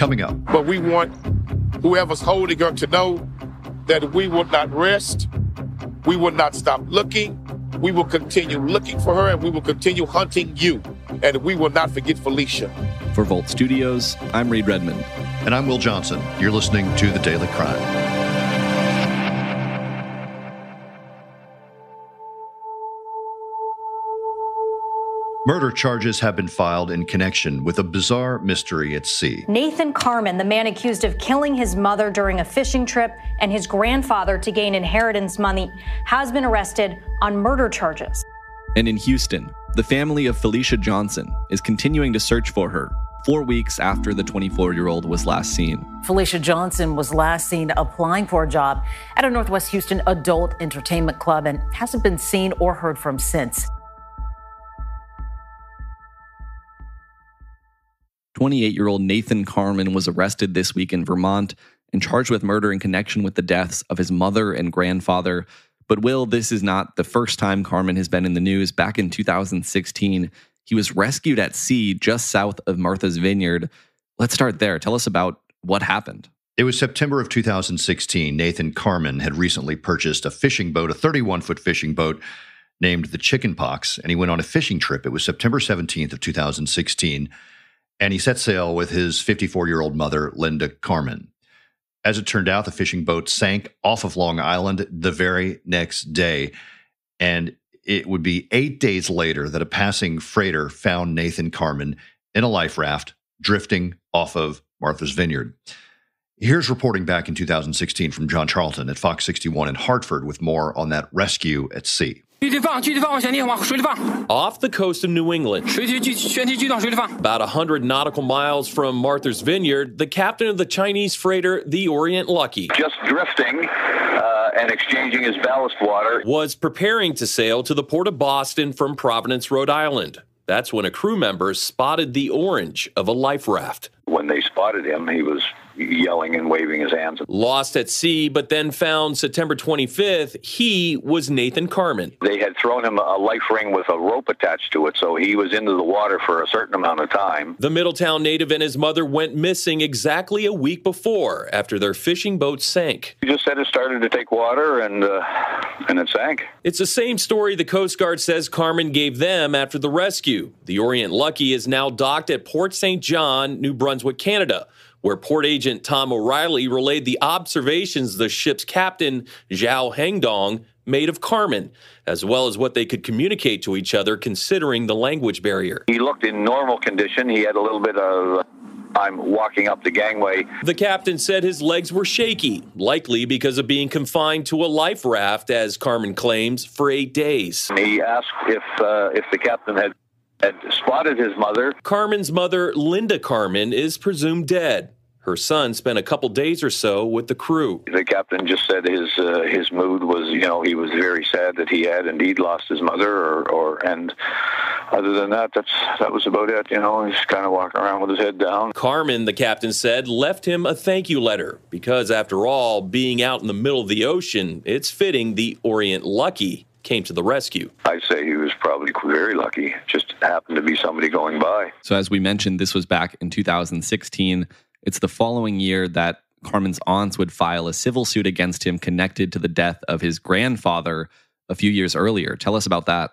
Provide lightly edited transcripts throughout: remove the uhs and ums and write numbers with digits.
coming up. But we want whoever's holding her to know that we will not rest. We will not stop looking. We will continue looking for her, and we will continue hunting you. And we will not forget Felicia. For Volt Studios, I'm Reed Redmond. And I'm Will Johnson. You're listening to The Daily Crime. Murder charges have been filed in connection with a bizarre mystery at sea. Nathan Carman, the man accused of killing his mother during a fishing trip and his grandfather to gain inheritance money, has been arrested on murder charges. And in Houston, the family of Felicia Johnson is continuing to search for her 4 weeks after the 24-year-old was last seen. Felicia Johnson was last seen applying for a job at a Northwest Houston adult entertainment club and hasn't been seen or heard from since. 28-year-old Nathan Carman was arrested this week in Vermont and charged with murder in connection with the deaths of his mother and grandfather. But Will, this is not the first time Carman has been in the news. Back in 2016, he was rescued at sea just south of Martha's Vineyard. Let's start there. Tell us about what happened. It was September of 2016. Nathan Carman had recently purchased a fishing boat, a 31-foot fishing boat named the Chicken Pox, and he went on a fishing trip. It was September 17th of 2016. And he set sail with his 54-year-old mother, Linda Carman. As it turned out, the fishing boat sank off of Long Island the very next day. And it would be 8 days later that a passing freighter found Nathan Carman in a life raft drifting off of Martha's Vineyard. Here's reporting back in 2016 from John Charlton at Fox 61 in Hartford with more on that rescue at sea. Off the coast of New England, about 100 nautical miles from Martha's Vineyard, the captain of the Chinese freighter, the Orient Lucky, just drifting and exchanging his ballast water, was preparing to sail to the port of Boston from Providence, Rhode Island. That's when a crew member spotted the orange of a life raft. When they spotted him, he was yelling and waving his hands. Lost at sea, but then found September 25th, he was Nathan Carman. They had thrown him a life ring with a rope attached to it, so he was into the water for a certain amount of time. The Middletown native and his mother went missing exactly a week before after their fishing boat sank. He just said it started to take water and it sank. It's the same story the Coast Guard says Carman gave them after the rescue. The Orient Lucky is now docked at Port St. John, New Brunswick, Canada, where port agent Tom O'Reilly relayed the observations the ship's captain, Zhao Hengdong, made of Carman, as well as what they could communicate to each other considering the language barrier. He looked in normal condition. He had a little bit of time walking up the gangway. The captain said his legs were shaky, likely because of being confined to a life raft, as Carman claims, for 8 days. He asked if the captain had spotted his mother. Carman's mother, Linda Carman, is presumed dead. Her son spent a couple days or so with the crew. The captain just said his mood was, he was very sad that he had indeed lost his mother, and other than that, that was about it. He's kind of walking around with his head down. Carman, the captain said, left him a thank you letter because, after all, being out in the middle of the ocean, it's fitting the Orient Lucky came to the rescue. I'd say he was probably very lucky. Just happened to be somebody going by. So as we mentioned, this was back in 2016. It's the following year that Carman's aunts would file a civil suit against him connected to the death of his grandfather a few years earlier. Tell us about that.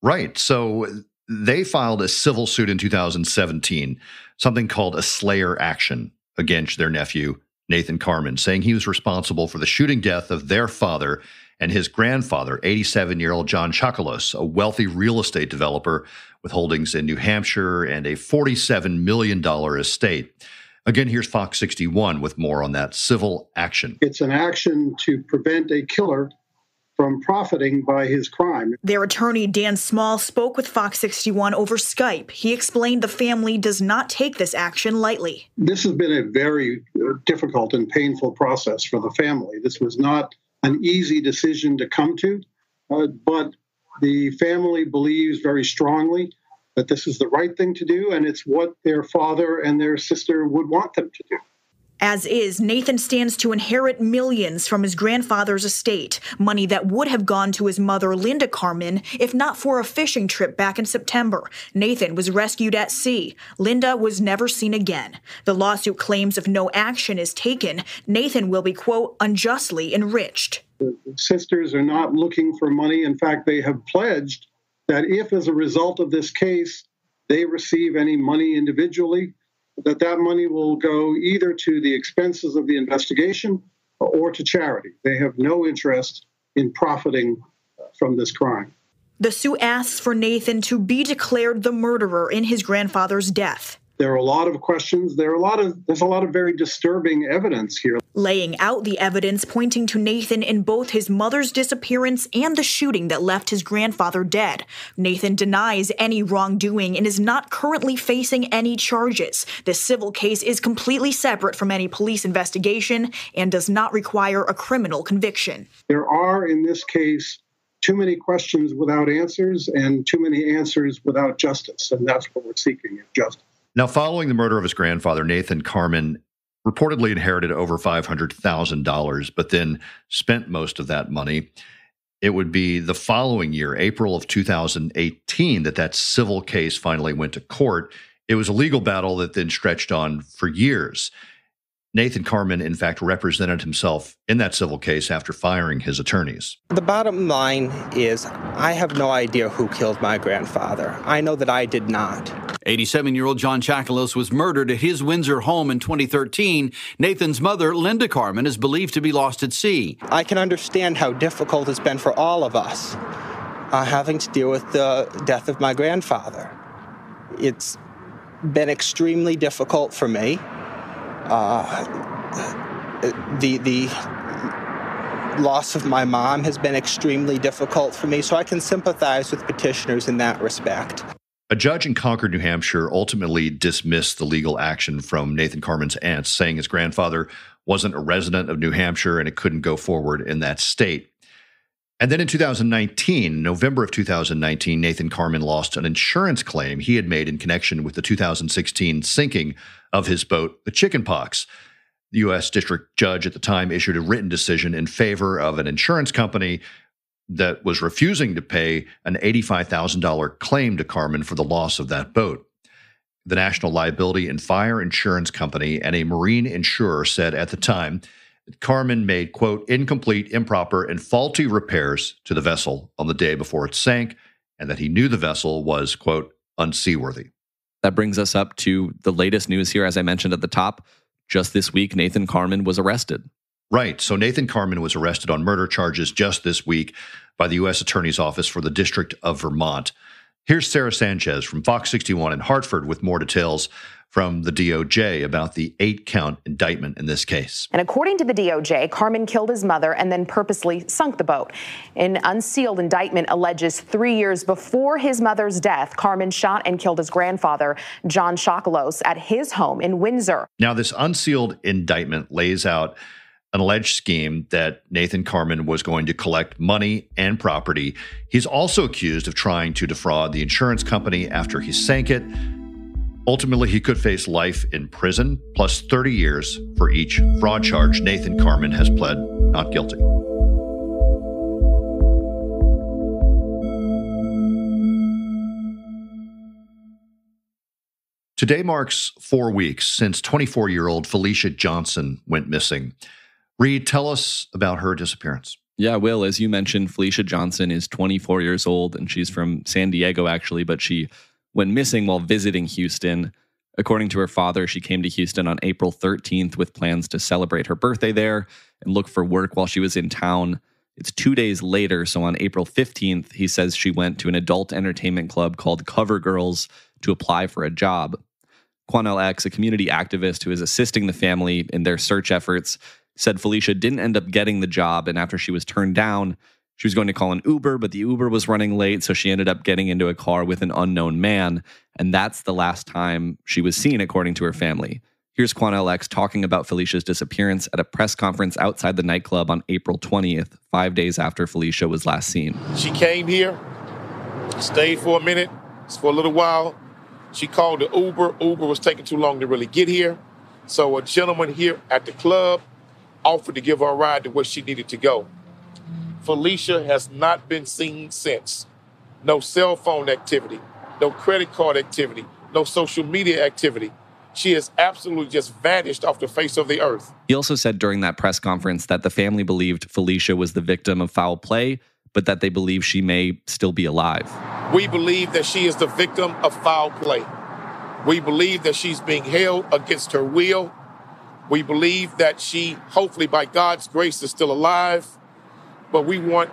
Right. So they filed a civil suit in 2017, something called a Slayer action against their nephew, Nathan Carman, saying he was responsible for the shooting death of their father and his grandfather, 87-year-old John Chocolos, a wealthy real estate developer with holdings in New Hampshire and a $47 million estate. Again, here's Fox 61 with more on that civil action. It's an action to prevent a killer from profiting by his crime. Their attorney, Dan Small, spoke with Fox 61 over Skype. He explained the family does not take this action lightly. This has been a very difficult and painful process for the family. This was not an easy decision to come to, but the family believes very strongly that this is the right thing to do, and it's what their father and their sister would want them to do. As is, Nathan stands to inherit millions from his grandfather's estate, money that would have gone to his mother, Linda Carman, if not for a fishing trip back in September. Nathan was rescued at sea. Linda was never seen again. The lawsuit claims if no action is taken, Nathan will be, quote, unjustly enriched. The sisters are not looking for money. In fact, they have pledged that if, as a result of this case, they receive any money individually, that money will go either to the expenses of the investigation or to charity. They have no interest in profiting from this crime. The suit asks for Nathan to be declared the murderer in his grandfather's death. There are a lot of questions. There's a lot of very disturbing evidence here. Laying out the evidence pointing to Nathan in both his mother's disappearance and the shooting that left his grandfather dead. Nathan denies any wrongdoing and is not currently facing any charges. This civil case is completely separate from any police investigation and does not require a criminal conviction. There are, in this case, too many questions without answers and too many answers without justice, and that's what we're seeking, is justice. Now, following the murder of his grandfather, Nathan Carman reportedly inherited over $500,000, but then spent most of that money. It would be the following year, April of 2018, that civil case finally went to court. It was a legal battle that then stretched on for years. Nathan Carman, in fact, represented himself in that civil case after firing his attorneys. The bottom line is I have no idea who killed my grandfather. I know that I did not. 87-year-old John Chakalos was murdered at his Windsor home in 2013. Nathan's mother, Linda Carman, is believed to be lost at sea. I can understand how difficult it's been for all of us having to deal with the death of my grandfather. It's been extremely difficult for me. The loss of my mom has been extremely difficult for me, so I can sympathize with petitioners in that respect. A judge in Concord, New Hampshire, ultimately dismissed the legal action from Nathan Carman's aunts, saying his grandfather wasn't a resident of New Hampshire and it couldn't go forward in that state. And then in 2019, November of 2019, Nathan Carman lost an insurance claim he had made in connection with the 2016 sinking of his boat, the Chickenpox. The U.S. District Judge at the time issued a written decision in favor of an insurance company that was refusing to pay an $85,000 claim to Carman for the loss of that boat. The National Liability and Fire Insurance Company and a marine insurer said at the time that Carman made, quote, incomplete, improper, and faulty repairs to the vessel on the day before it sank, and that he knew the vessel was, quote, unseaworthy. That brings us up to the latest news here. As I mentioned at the top, just this week, Nathan Carman was arrested. Right. So Nathan Carman was arrested on murder charges just this week by the U.S. Attorney's Office for the District of Vermont. Here's Sarah Sanchez from Fox 61 in Hartford with more details from the DOJ about the 8-count indictment in this case. And according to the DOJ, Carman killed his mother and then purposely sunk the boat. An unsealed indictment alleges 3 years before his mother's death, Carman shot and killed his grandfather, John Chakalos, at his home in Windsor. Now, this unsealed indictment lays out an alleged scheme that Nathan Carman was going to collect money and property. He's also accused of trying to defraud the insurance company after he sank it. Ultimately, he could face life in prison, plus 30 years for each fraud charge. Nathan Carman has pled not guilty. Today marks 4 weeks since 24-year-old Felicia Johnson went missing. Reed, tell us about her disappearance. Yeah, Will, as you mentioned, Felicia Johnson is 24 years old, and she's from San Diego, actually, but she went missing while visiting Houston. According to her father, she came to Houston on April 13th with plans to celebrate her birthday there and look for work while she was in town. It's 2 days later, so on April 15th, he says she went to an adult entertainment club called Cover Girls to apply for a job. Quanell X, a community activist who is assisting the family in their search efforts, said Felicia didn't end up getting the job, and after she was turned down, she was going to call an Uber, but the Uber was running late, so she ended up getting into a car with an unknown man, and that's the last time she was seen, according to her family. Here's Quanell X talking about Felicia's disappearance at a press conference outside the nightclub on April 20th, 5 days after Felicia was last seen. She came here, stayed for a minute, for a little while. She called the Uber. Uber was taking too long to really get here. So a gentleman here at the club offered to give her a ride to where she needed to go. Felicia has not been seen since. No cell phone activity, no credit card activity, no social media activity. She has absolutely just vanished off the face of the earth. He also said during that press conference that the family believed Felicia was the victim of foul play, but that they believe she may still be alive. We believe that she is the victim of foul play. We believe that she's being held against her will. We believe that she, hopefully by God's grace, is still alive. But we want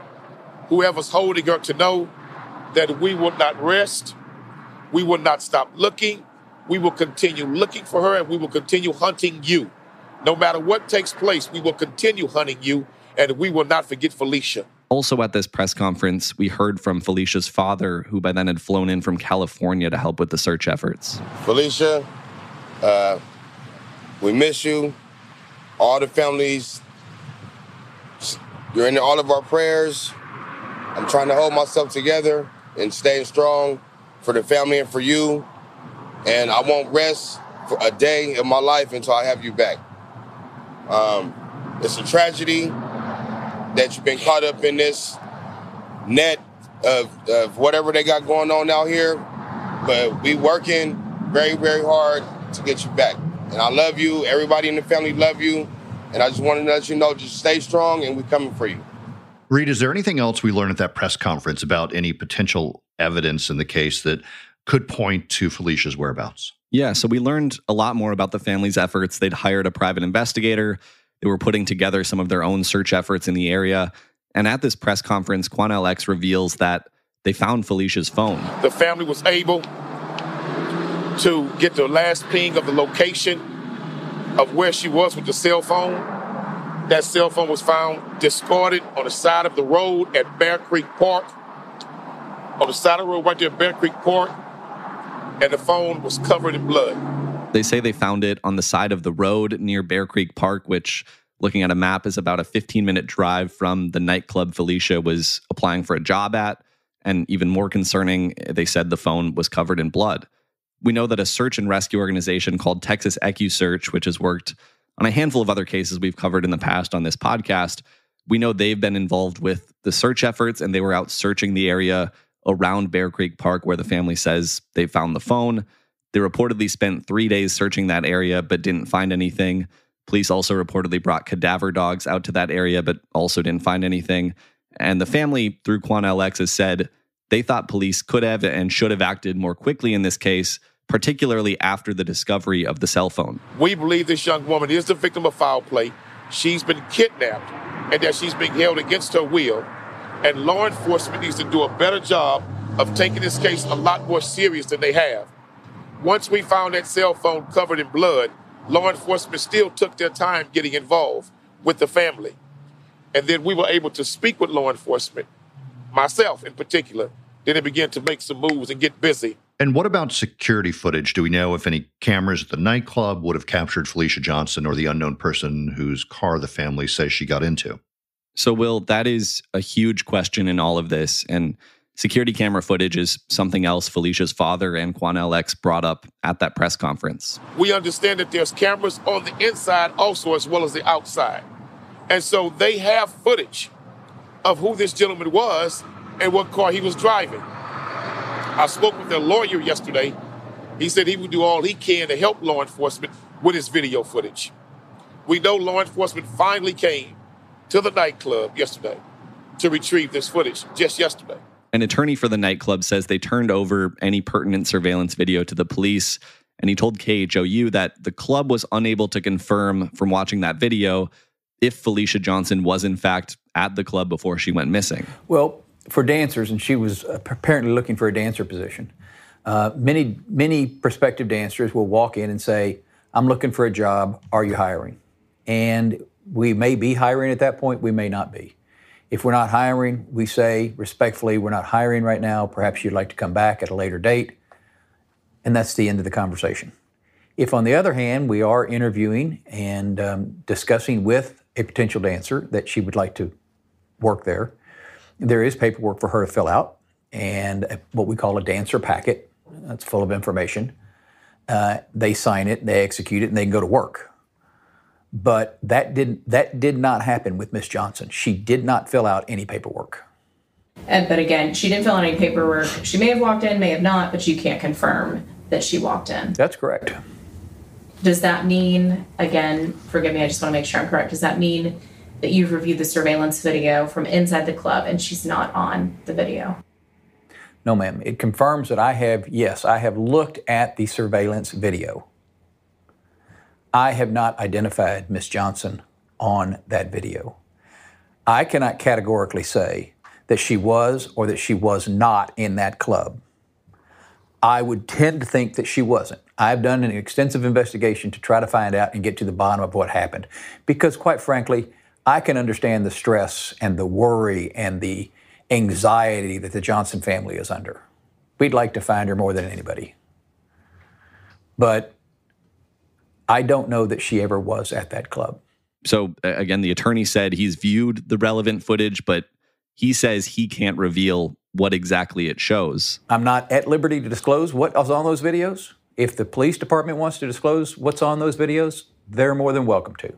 whoever's holding her to know that we will not rest. We will not stop looking. We will continue looking for her, and we will continue hunting you. No matter what takes place, we will continue hunting you, and we will not forget Felicia. Also at this press conference, we heard from Felicia's father, who by then had flown in from California to help with the search efforts. Felicia, we miss you. All the families, you're in all of our prayers. I'm trying to hold myself together and staying strong for the family and for you. And I won't rest for a day in my life until I have you back. It's a tragedy that you've been caught up in this net of whatever they got going on out here. But we working very, very hard to get you back. And I love you. Everybody in the family love you. And I just wanted to let you know, just stay strong and we're coming for you. Reed, is there anything else we learned at that press conference about any potential evidence in the case that could point to Felicia's whereabouts? Yeah, so we learned a lot more about the family's efforts. They'd hired a private investigator. They were putting together some of their own search efforts in the area. And at this press conference, Quanell X reveals that they found Felicia's phone. The family was able to get the last ping of the location of where she was with the cell phone. That cell phone was found discarded on the side of the road at Bear Creek Park. On the side of the road right there at Bear Creek Park. And the phone was covered in blood. They say they found it on the side of the road near Bear Creek Park, which, looking at a map, is about a 15-minute drive from the nightclub Felicia was applying for a job at. And even more concerning, they said the phone was covered in blood. We know that a search and rescue organization called Texas EcuSearch, which has worked on a handful of other cases we've covered in the past on this podcast, we know they've been involved with the search efforts, and they were out searching the area around Bear Creek Park where the family says they found the phone. They reportedly spent 3 days searching that area but didn't find anything. Police also reportedly brought cadaver dogs out to that area but also didn't find anything. And the family, through Quanell X, has said they thought police could have and should have acted more quickly in this case, particularly after the discovery of the cell phone. We believe this young woman is the victim of foul play. She's been kidnapped and that she's being held against her will. And law enforcement needs to do a better job of taking this case a lot more serious than they have. Once we found that cell phone covered in blood, law enforcement still took their time getting involved with the family. And then we were able to speak with law enforcement, myself in particular. Then it began to make some moves and get busy. And what about security footage? Do we know if any cameras at the nightclub would have captured Felicia Johnson or the unknown person whose car the family says she got into? So, Will, that is a huge question in all of this. And security camera footage is something else Felicia's father and Quanell X brought up at that press conference. We understand that there's cameras on the inside also as well as the outside. And so they have footage of who this gentleman was and what car he was driving. I spoke with their lawyer yesterday. He said he would do all he can to help law enforcement with his video footage. We know law enforcement finally came to the nightclub yesterday to retrieve this footage, just yesterday. An attorney for the nightclub says they turned over any pertinent surveillance video to the police, and he told KHOU that the club was unable to confirm from watching that video if Felicia Johnson was in fact at the club before she went missing. Well, for dancers, and she was apparently looking for a dancer position, many prospective dancers will walk in and say, I'm looking for a job, are you hiring? And we may be hiring at that point, we may not be. If we're not hiring, we say respectfully, we're not hiring right now, perhaps you'd like to come back at a later date, and that's the end of the conversation. If, on the other hand, we are interviewing and discussing with a potential dancer that she would like to work there, there is paperwork for her to fill out and what we call a dancer packet that's full of information. they sign it, they execute it, and they can go to work. But that did not happen with Miss Johnson. She did not fill out any paperwork. But again, she didn't fill out any paperwork. She may have walked in, may have not, but you can't confirm that she walked in. That's correct. Does that mean, again, forgive me, I just want to make sure I'm correct, does that mean that you've reviewed the surveillance video from inside the club and she's not on the video? No, ma'am. It confirms that I have looked at the surveillance video. I have not identified Miss Johnson on that video. I cannot categorically say that she was or that she was not in that club. I would tend to think that she wasn't. I've done an extensive investigation to try to find out and get to the bottom of what happened. Because quite frankly, I can understand the stress and the worry and the anxiety that the Johnson family is under. We'd like to find her more than anybody. But I don't know that she ever was at that club. So again, the attorney said he's viewed the relevant footage, but he says he can't reveal what exactly it shows. I'm not at liberty to disclose what was on those videos. If the police department wants to disclose what's on those videos, they're more than welcome to.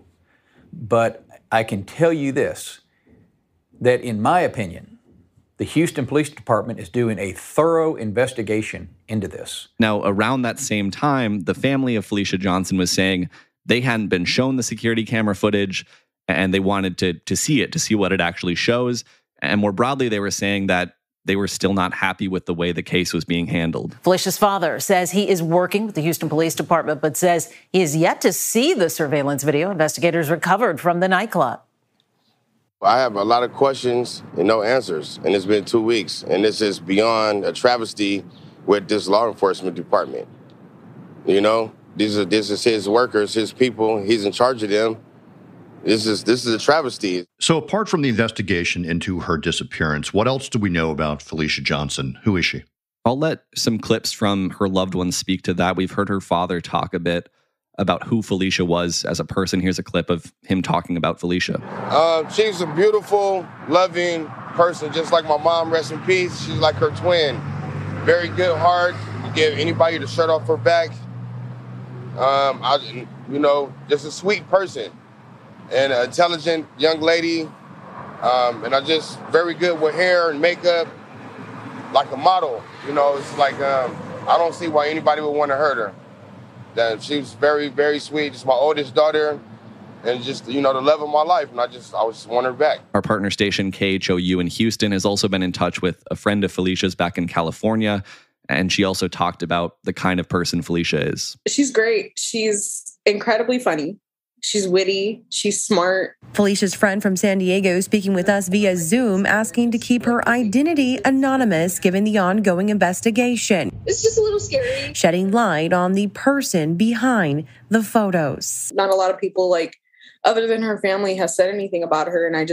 But I can tell you this, that in my opinion, the Houston Police Department is doing a thorough investigation into this. Now, around that same time, the family of Felicia Johnson was saying they hadn't been shown the security camera footage and they wanted to see it, to see what it actually shows. And more broadly, they were saying that they were still not happy with the way the case was being handled. Felicia's father says he is working with the Houston Police Department, but says he is yet to see the surveillance video investigators recovered from the nightclub. I have a lot of questions and no answers, and it's been 2 weeks, and this is beyond a travesty with this law enforcement department. You know, this is his workers, his people. He's in charge of them. This is a travesty. So apart from the investigation into her disappearance, what else do we know about Felicia Johnson? Who is she? I'll let some clips from her loved ones speak to that. We've heard her father talk a bit about who Felicia was as a person. Here's a clip of him talking about Felicia. She's a beautiful, loving person, just like my mom, rest in peace. She's like her twin. Very good heart. You give anybody the shirt off her back. Just a sweet person and an intelligent young lady. And I just very good with hair and makeup, like a model. You know, it's like, I don't see why anybody would want to hurt her. That she was very, very sweet. Just my oldest daughter, and just, the love of my life. And I just want her back. Our partner station, KHOU in Houston, has also been in touch with a friend of Felicia's back in California. And she also talked about the kind of person Felicia is. She's great. She's incredibly funny. She's witty. She's smart. Felicia's friend from San Diego speaking with us via Zoom, asking to keep her identity anonymous given the ongoing investigation. It's just a little scary. Shedding light on the person behind the photos. Not a lot of people, other than her family, has said anything about her. And I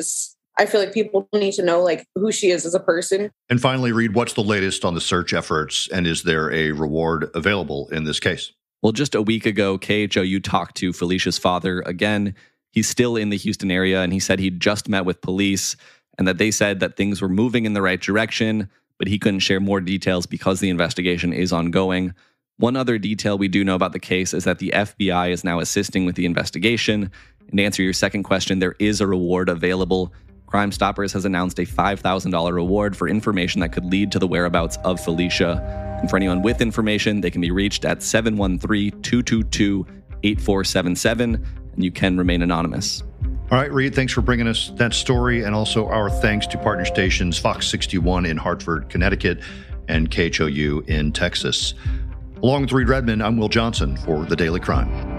feel like people need to know, who she is as a person. And finally, Reed, what's the latest on the search efforts? And is there a reward available in this case? Well, just a week ago, KHOU talked to Felicia's father again. He's still in the Houston area, and he said he'd just met with police and that they said that things were moving in the right direction, but he couldn't share more details because the investigation is ongoing. One other detail we do know about the case is that the FBI is now assisting with the investigation. And to answer your second question, there is a reward available. Crime Stoppers has announced a $5,000 reward for information that could lead to the whereabouts of Felicia. And for anyone with information, they can be reached at 713-222-8477, and you can remain anonymous. All right, Reed, thanks for bringing us that story, and also our thanks to partner stations Fox 61 in Hartford, Connecticut, and KHOU in Texas. Along with Reed Redmond, I'm Will Johnson for The Daily Crime.